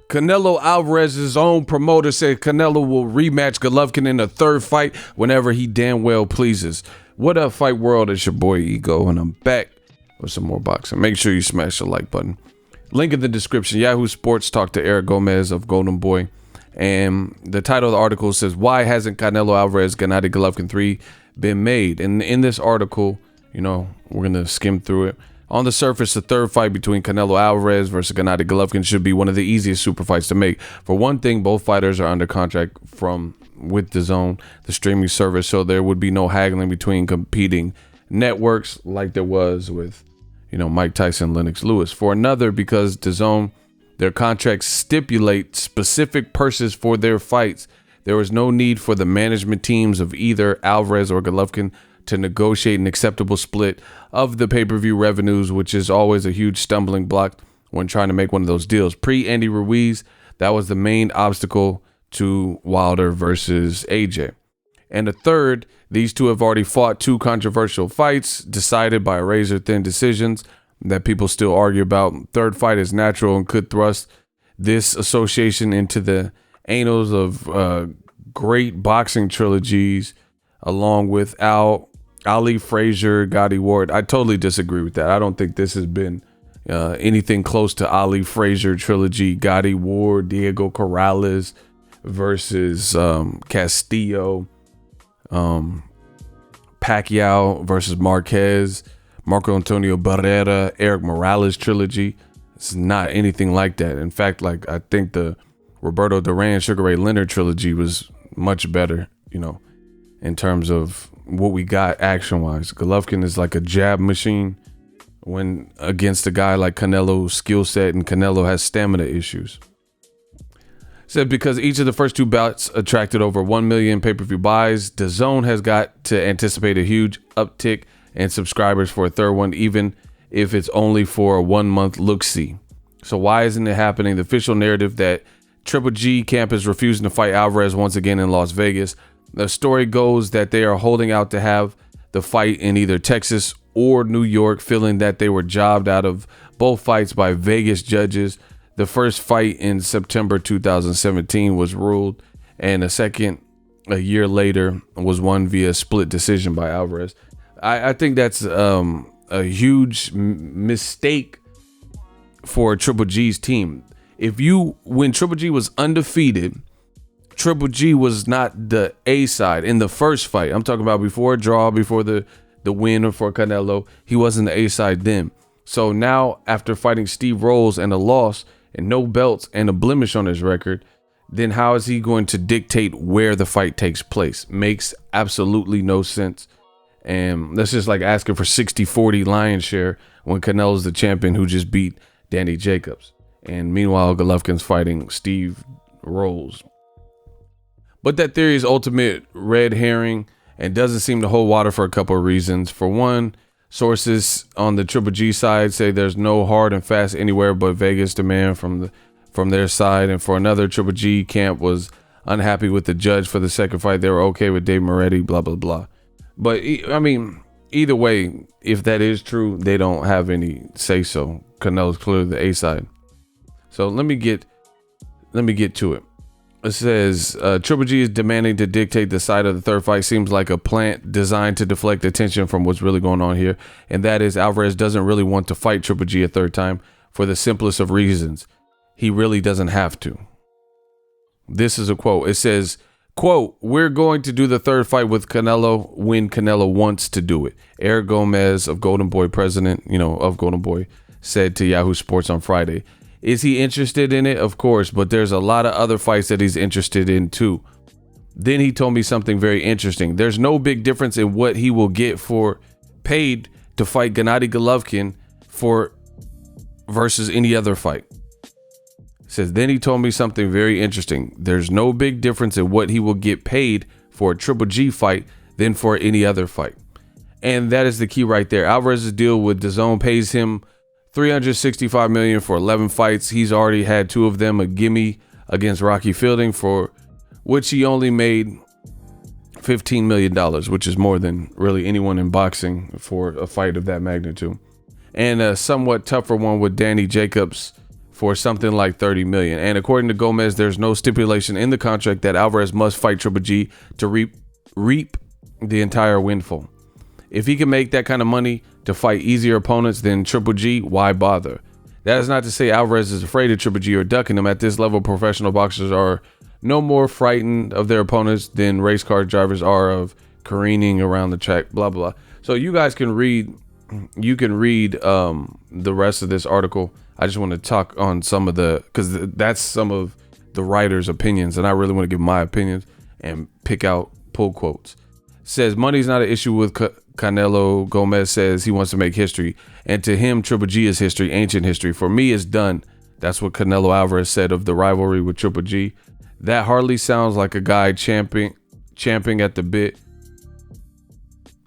Canelo Alvarez's own promoter said Canelo will rematch Golovkin in a third fight whenever he damn well pleases. What up, Fight World? It's your boy Ego, and I'm back with some more boxing. Make sure you smash the like button. Link in the description. Yahoo Sports talked to Eric Gomez of Golden Boy, and the title of the article says, "Why hasn't Canelo Alvarez Gennady Golovkin 3 been made?" And in this article, we're gonna skim through it. On the surface, the third fight between Canelo Alvarez versus Gennady Golovkin should be one of the easiest super fights to make. For one thing, both fighters are under contract with DAZN, the streaming service, so there would be no haggling between competing networks like there was with, Mike Tyson, Lennox Lewis. For another, because DAZN, their contracts stipulate specific purses for their fights, there was no need for the management teams of either Alvarez or Golovkin to negotiate an acceptable split of the pay-per-view revenues, which is always a huge stumbling block when trying to make one of those deals. Pre-Andy Ruiz, that was the main obstacle to Wilder versus AJ. And the third, these two have already fought two controversial fights decided by razor-thin decisions that people still argue about. Third fight is natural and could thrust this association into the annals of great boxing trilogies, along with Ali Frazier, Gotti Ward. I totally disagree with that. I don't think this has been anything close to Ali Frazier trilogy, Gotti Ward, Diego Corrales versus Castillo, Pacquiao versus Marquez, Marco Antonio Barrera, Eric Morales trilogy. It's not anything like that. In fact, I think the Roberto Duran, Sugar Ray Leonard trilogy was much better, in terms of what we got action-wise. Golovkin is like a jab machine when against a guy like Canelo's skill set, and Canelo has stamina issues. Said because each of the first two bouts attracted over 1 million pay-per-view buys, DAZN has got to anticipate a huge uptick in subscribers for a third one, even if it's only for a 1 month look-see. So why isn't it happening? The official narrative that Triple G camp is refusing to fight Alvarez once again in Las Vegas. The story goes that they are holding out to have the fight in either Texas or New York, feeling that they were jobbed out of both fights by Vegas judges. The first fight in September 2017 was ruled, and a second a year later was won via split decision by Alvarez. I think that's a huge mistake for Triple G's team. When Triple G was undefeated, Triple G was not the A side in the first fight. I'm talking about before a draw, before the win for Canelo. He wasn't the A side then. So now, after fighting Steve Rolls and a loss and no belts and a blemish on his record, then how is he going to dictate where the fight takes place? Makes absolutely no sense. And that's just like asking for 60-40 lion's share when Canelo's the champion who just beat Danny Jacobs. And meanwhile, Golovkin's fighting Steve Rolls. But that theory is ultimate red herring and doesn't seem to hold water for a couple of reasons. For one, sources on the Triple G side say there's no hard and fast anywhere but Vegas demand from their side. And for another, Triple G camp was unhappy with the judge for the second fight. They were okay with Dave Moretti, blah, blah, blah. But I mean, either way, if that is true, they don't have any say so. Canelo's clearly the A side. So let me get to it. It says Triple G is demanding to dictate the side of the third fight. Seems like a plant designed to deflect attention from what's really going on here. And that is Alvarez doesn't really want to fight Triple G a third time for the simplest of reasons. He really doesn't have to. This is a quote. It says, quote, "We're going to do the third fight with Canelo when Canelo wants to do it." Eric Gomez of Golden Boy, president, of Golden Boy, said to Yahoo Sports on Friday. Is he interested in it? Of course, but there's a lot of other fights that he's interested in too. Then he told me something very interesting. There's no big difference in what he will get for paid to fight Gennady Golovkin versus any other fight. Says, then he told me something very interesting. There's no big difference in what he will get paid for a Triple G fight than for any other fight. And that is the key right there. Alvarez's deal with DAZN pays him $365 million for 11 fights. He's already had 2 of them a gimme against Rocky Fielding, for which he only made $15 million, which is more than really anyone in boxing for a fight of that magnitude. And a somewhat tougher one with Danny Jacobs for something like $30 million. And according to Gomez, there's no stipulation in the contract that Alvarez must fight Triple G to reap the entire windfall. If he can make that kind of money to fight easier opponents than Triple G, why bother? That is not to say Alvarez is afraid of Triple G or ducking him. At this level, professional boxers are no more frightened of their opponents than race car drivers are of careening around the track, blah, blah. So you guys can read, the rest of this article. I just want to talk on some of because that's some of the writer's opinions, and I really want to give my opinions and pull quotes. Says money's not an issue with Canelo. Gomez says he wants to make history, and to him, Triple G is history, ancient history. For me, it's done. That's what Canelo Alvarez said of the rivalry with Triple G. That hardly sounds like a guy champing at the bit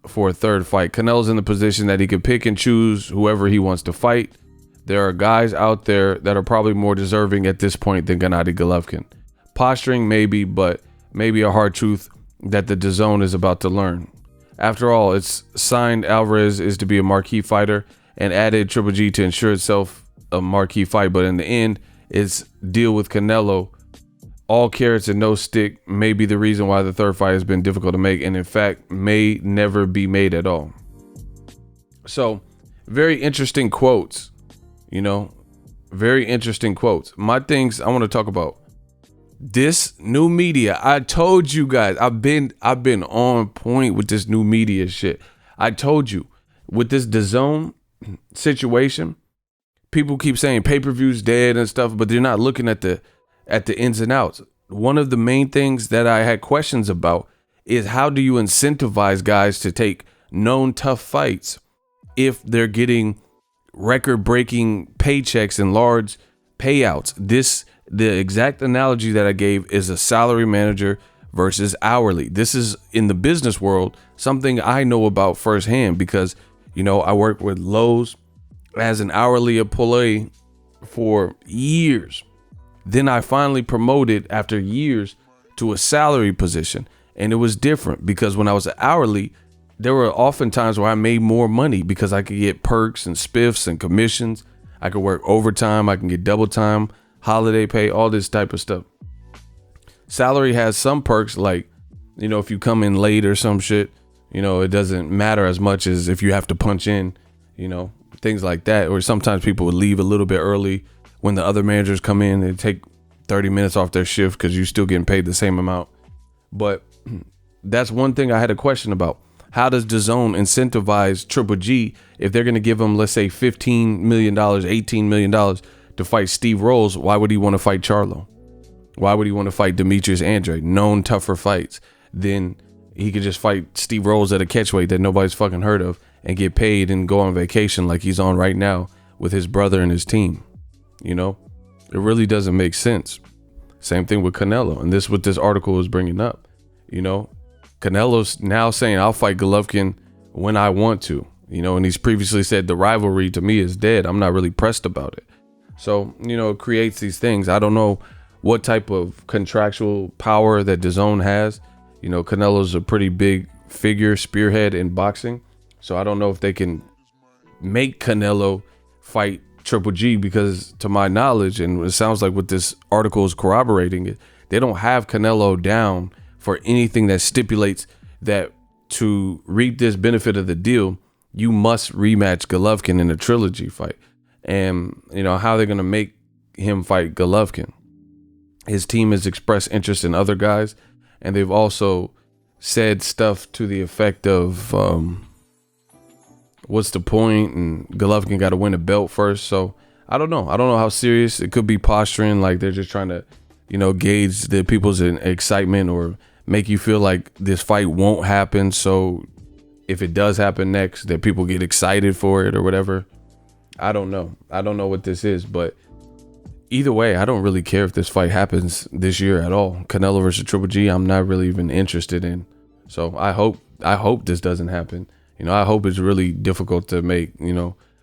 for a third fight. Canelo's in the position that he can pick and choose whoever he wants to fight. There are guys out there that are probably more deserving at this point than Gennady Golovkin. Posturing maybe, but maybe a hard truth that the DAZN is about to learn. After all, it's signed Alvarez is to be a marquee fighter and added Triple G to ensure itself a marquee fight, but in the end, it's deal with Canelo. All carrots and no stick may be the reason why the third fight has been difficult to make, and in fact, may never be made at all. So, very interesting quotes, very interesting quotes. My things I want to talk about. This new media, I told you guys, I've been on point with this new media shit. I told you, with this DAZN situation, people keep saying pay-per-view's dead and stuff, but they're not looking at the ins and outs. One of the main things that I had questions about is how do you incentivize guys to take known tough fights if they're getting record-breaking paychecks and large payouts? The exact analogy that I gave is a salary manager versus hourly. This is, in the business world, something I know about firsthand because, I worked with Lowe's as an hourly employee for years. Then I finally promoted after years to a salary position. And it was different because when I was hourly, there were often times where I made more money because I could get perks and spiffs and commissions. I could work overtime. I can get double time, holiday pay, all this type of stuff. Salary has some perks like, if you come in late or some shit, it doesn't matter as much as if you have to punch in, things like that. Or sometimes people would leave a little bit early when the other managers come in and take 30 minutes off their shift because you're still getting paid the same amount. But that's one thing I had a question about. How does DAZN incentivize Triple G if they're going to give him, let's say, $15 million, $18 million to fight Steve Rolls? Why would he want to fight Charlo? Why would he want to fight Demetrius Andrade? Known tougher fights. Then he could just fight Steve Rolls at a catchweight that nobody's fucking heard of and get paid and go on vacation like he's on right now with his brother and his team. It really doesn't make sense. Same thing with Canelo. And this is what this article is bringing up. Canelo's now saying I'll fight Golovkin when I want to, and he's previously said the rivalry to me is dead. I'm not really pressed about it. So, it creates these things. I don't know what type of contractual power that DAZN has. Canelo's a pretty big figure, spearhead in boxing. So I don't know if they can make Canelo fight Triple G because, to my knowledge, and it sounds like what this article is corroborating it, they don't have Canelo down for anything that stipulates that to reap this benefit of the deal, you must rematch Golovkin in a trilogy fight. And, how they're going to make him fight Golovkin. His team has expressed interest in other guys, and they've also said stuff to the effect of, what's the point? And Golovkin got to win a belt first. So I don't know. I don't know how serious it could be posturing. Like they're just trying to, gauge the people's excitement or make you feel like this fight won't happen. So if it does happen next, that people get excited for it or whatever. I don't know. I don't know what this is, but either way, I don't really care if this fight happens this year at all. Canelo versus Triple G, I'm not really even interested in. So I hope this doesn't happen. I hope it's really difficult to make,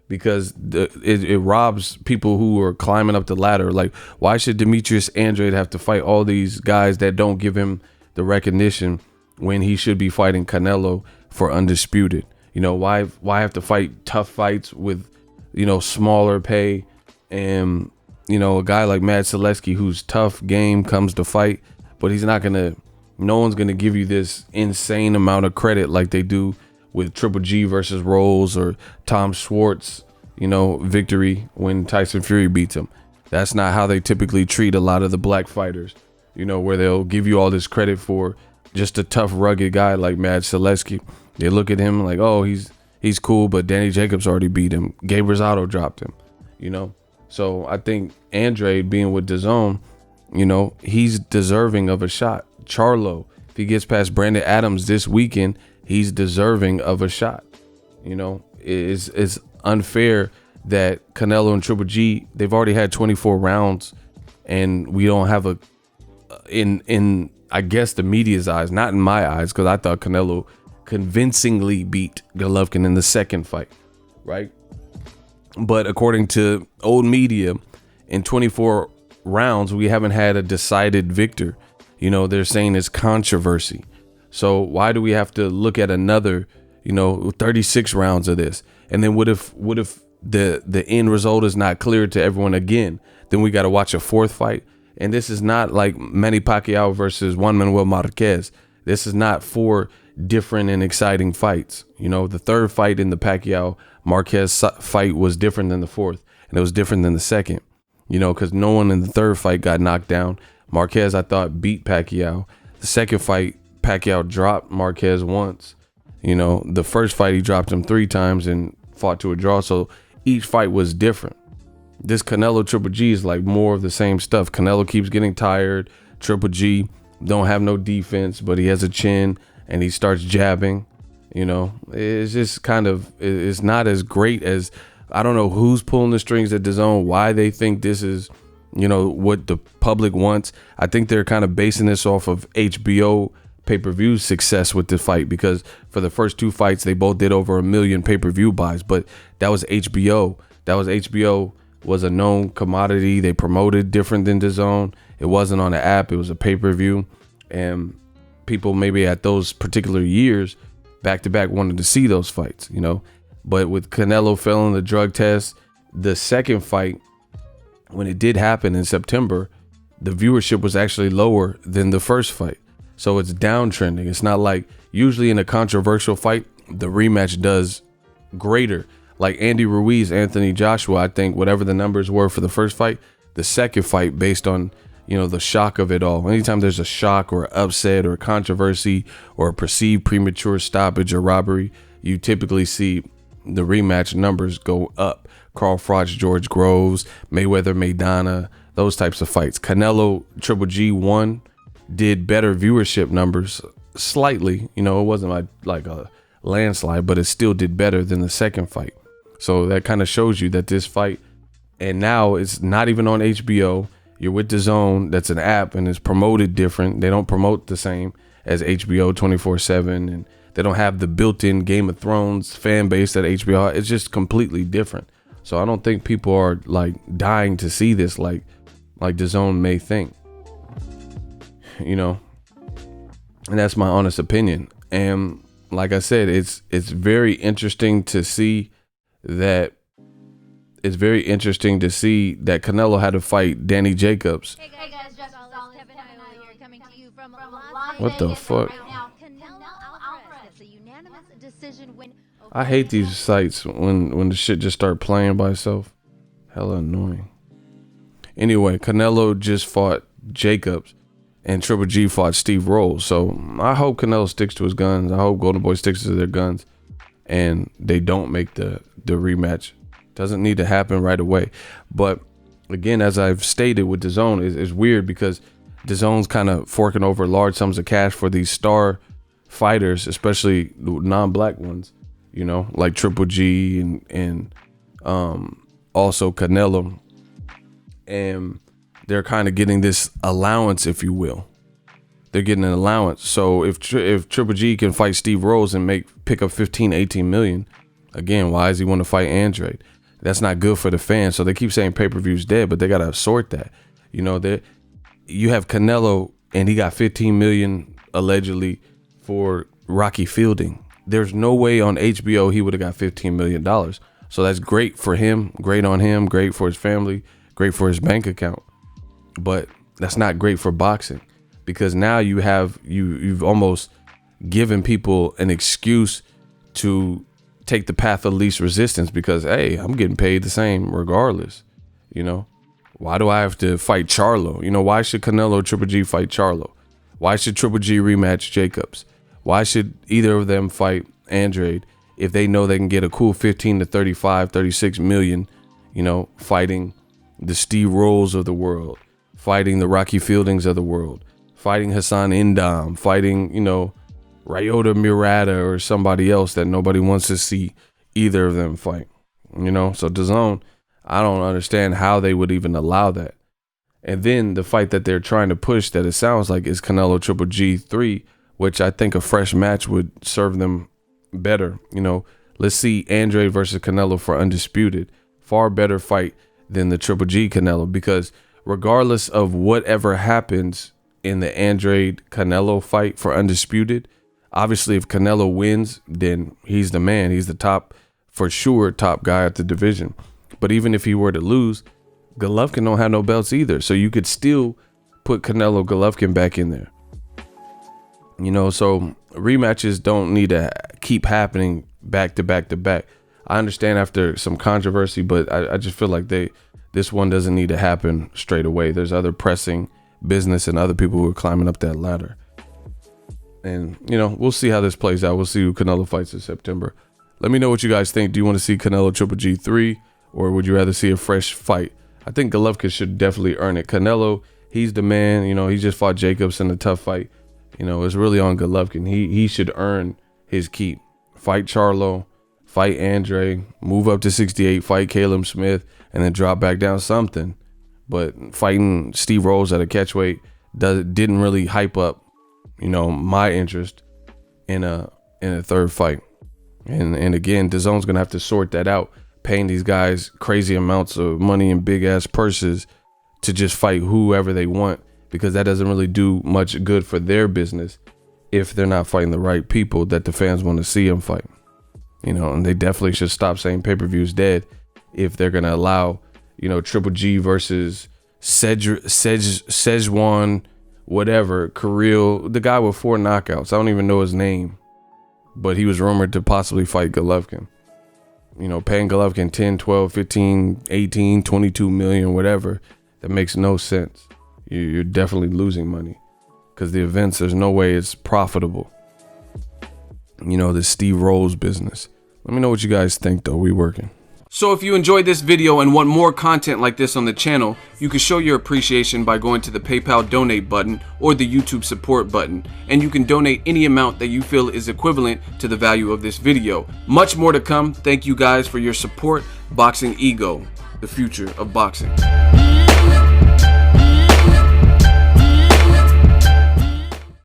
because it robs people who are climbing up the ladder. Like, why should Demetrius Andrade have to fight all these guys that don't give him the recognition when he should be fighting Canelo for undisputed? You know, why have to fight tough fights with, you know, smaller pay? And, you know, a guy like Matt Selesky, who's tough game, comes to fight, but no one's gonna give you this insane amount of credit like they do with Triple G versus Rolls or Tom Schwartz, you know, victory when Tyson Fury beats him. That's not how they typically treat a lot of the black fighters, you know, where they'll give you all this credit for just a tough, rugged guy like Matt Selesky. They look at him like, oh, he's cool, but Danny Jacobs already beat him. Gabe Rosado dropped him, you know. So I think Andrade being with DAZN, you know, he's deserving of a shot. Charlo, if he gets past Brandon Adams this weekend, he's deserving of a shot. You know, it's unfair that Canelo and Triple G, they've already had 24 rounds, and we don't have in I guess the media's eyes, not in my eyes, because I thought Canelo convincingly beat Golovkin in the second fight, right? But according to old media, in 24 rounds, we haven't had a decided victor. You know, they're saying it's controversy. So why do we have to look at another, you know, 36 rounds of this? And then what if the end result is not clear to everyone again? Then we got to watch a fourth fight. And this is not like Manny Pacquiao versus Juan Manuel Marquez. This is not 4 different and exciting fights. You know, the third fight in the Pacquiao Marquez fight was different than the fourth, and it was different than the second, you know, because no one in the third fight got knocked down. Marquez, I thought, beat Pacquiao. The second fight, Pacquiao dropped Marquez once. You know, the first fight, he dropped him 3 times and fought to a draw. So each fight was different. This Canelo Triple G is like more of the same stuff. Canelo keeps getting tired. Triple G don't have no defense, but he has a chin and he starts jabbing. You know, it's just kind of, it's not as great as, I don't know who's pulling the strings at DAZN, why they think this is, you know, what the public wants. I think they're kind of basing this off of HBO pay-per-view success with the fight, because for the first 2 fights, they both did over 1 million pay-per-view buys, but that was HBO. HBO was a known commodity. They promoted different than DAZN. It wasn't on the app. It was a pay-per-view. And people maybe at those particular years, back-to-back, wanted to see those fights, you know. But with Canelo failing the drug test, the second fight, when it did happen in September, the viewership was actually lower than the first fight. So it's downtrending. It's not like usually in a controversial fight, the rematch does greater. Like Andy Ruiz, Anthony Joshua, I think whatever the numbers were for the first fight, the second fight, based on, you know, the shock of it all. Anytime there's a shock or upset or controversy or a perceived premature stoppage or robbery, you typically see the rematch numbers go up. Carl Froch, George Groves, Mayweather, Maidana, those types of fights. Canelo Triple G 1 did better viewership numbers slightly. You know, it wasn't like a landslide, but it still did better than the second fight. So that kind of shows you that this fight, and now it's not even on HBO. You're with DAZN, that's an app, and it's promoted different. They don't promote the same as HBO 24/7, and they don't have the built-in Game of Thrones fan base that HBO. It's just completely different. So I don't think people are like dying to see this like DAZN may think, you know. And that's my honest opinion. And like I said, it's very interesting to see that. It's very interesting to see that Canelo had to fight Danny Jacobs. Hey guys, just Kevin here coming to you from What the fuck? Right now, Canelo Alvarez gets a unanimous decision win. I hate these sites when the shit just start playing by itself. Hella annoying. Anyway, Canelo just fought Jacobs and Triple G fought Steve Rolls. So I hope Canelo sticks to his guns. I hope Golden Boy sticks to their guns and they don't make the rematch. Doesn't need to happen right away. But again, as I've stated with DAZN, is weird because DAZN's kind of forking over large sums of cash for these star fighters, especially the non-black ones, you know, like Triple G and also Canelo. And they're kind of getting this allowance, if you will. They're getting an allowance. So if Triple G can fight Steve Rolls and pick up 15, 18 million, again, why does he want to fight Andrade? That's not good for the fans. So they keep saying pay-per-view's dead, but they got to sort that. You know, you have Canelo and he got 15 million allegedly for Rocky Fielding. There's no way on HBO he would have got $15 million. So that's great for him, great on him, great for his family, great for his bank account. But that's not great for boxing, because now you've almost given people an excuse to take the path of least resistance, because, hey, I'm getting paid the same regardless. You know, why do I have to fight Charlo? You know, why should Canelo Triple G fight Charlo? Why should Triple G rematch Jacobs? Why should either of them fight Andrade if they know they can get a cool 15 to 35, 36 million, you know, fighting the Steve Rolls of the world, fighting the Rocky Fieldings of the world, fighting Hassan Indam, fighting, you know, Ryota Murata or somebody else that nobody wants to see either of them fight, you know? So DAZN, I don't understand how they would even allow that. And then the fight that they're trying to push, that it sounds like, is Canelo Triple G 3, which I think a fresh match would serve them better. You know, let's see Andrade versus Canelo for Undisputed. Far better fight than the Triple G Canelo, because regardless of whatever happens in the Andrade Canelo fight for Undisputed, obviously if Canelo wins, then he's the man. He's the top, for sure, top guy at the division. But even if he were to lose, Golovkin don't have no belts either. So you could still put Canelo Golovkin back in there. You know, so rematches don't need to keep happening back to back to back. I understand after some controversy, but I just feel like this one doesn't need to happen straight away. There's other pressing business and other people who are climbing up that ladder. And, you know, we'll see how this plays out. We'll see who Canelo fights in September. Let me know what you guys think. Do you want to see Canelo Triple G 3, or would you rather see a fresh fight? I think Golovkin should definitely earn it. Canelo, he's the man. You know, he just fought Jacobs in a tough fight. You know, it's really on Golovkin. He should earn his keep. Fight Charlo, fight Andre, move up to 68, fight Caleb Smith, and then drop back down something. But fighting Steve Rolls at a catchweight didn't really hype up, you know, my interest in a third fight. And again, DAZN's gonna have to sort that out, paying these guys crazy amounts of money and big ass purses to just fight whoever they want, because that doesn't really do much good for their business if they're not fighting the right people that the fans want to see them fight. You know, and they definitely should stop saying pay-per-view's dead if they're going to allow, you know, Triple G versus Szechuan, whatever, Kirill, the guy with 4 knockouts. I don't even know his name, but he was rumored to possibly fight Golovkin. You know, paying Golovkin 10, 12, 15, 18, 22 million, whatever, that makes no sense. You're definitely losing money, because the events, there's no way it's profitable. You know, the Steve Rolls business. Let me know what you guys think, though. We working. So if you enjoyed this video and want more content like this on the channel, you can show your appreciation by going to the PayPal donate button or the YouTube support button, and you can donate any amount that you feel is equivalent to the value of this video. Much more to come. Thank you guys for your support. Boxingego, the future of boxing.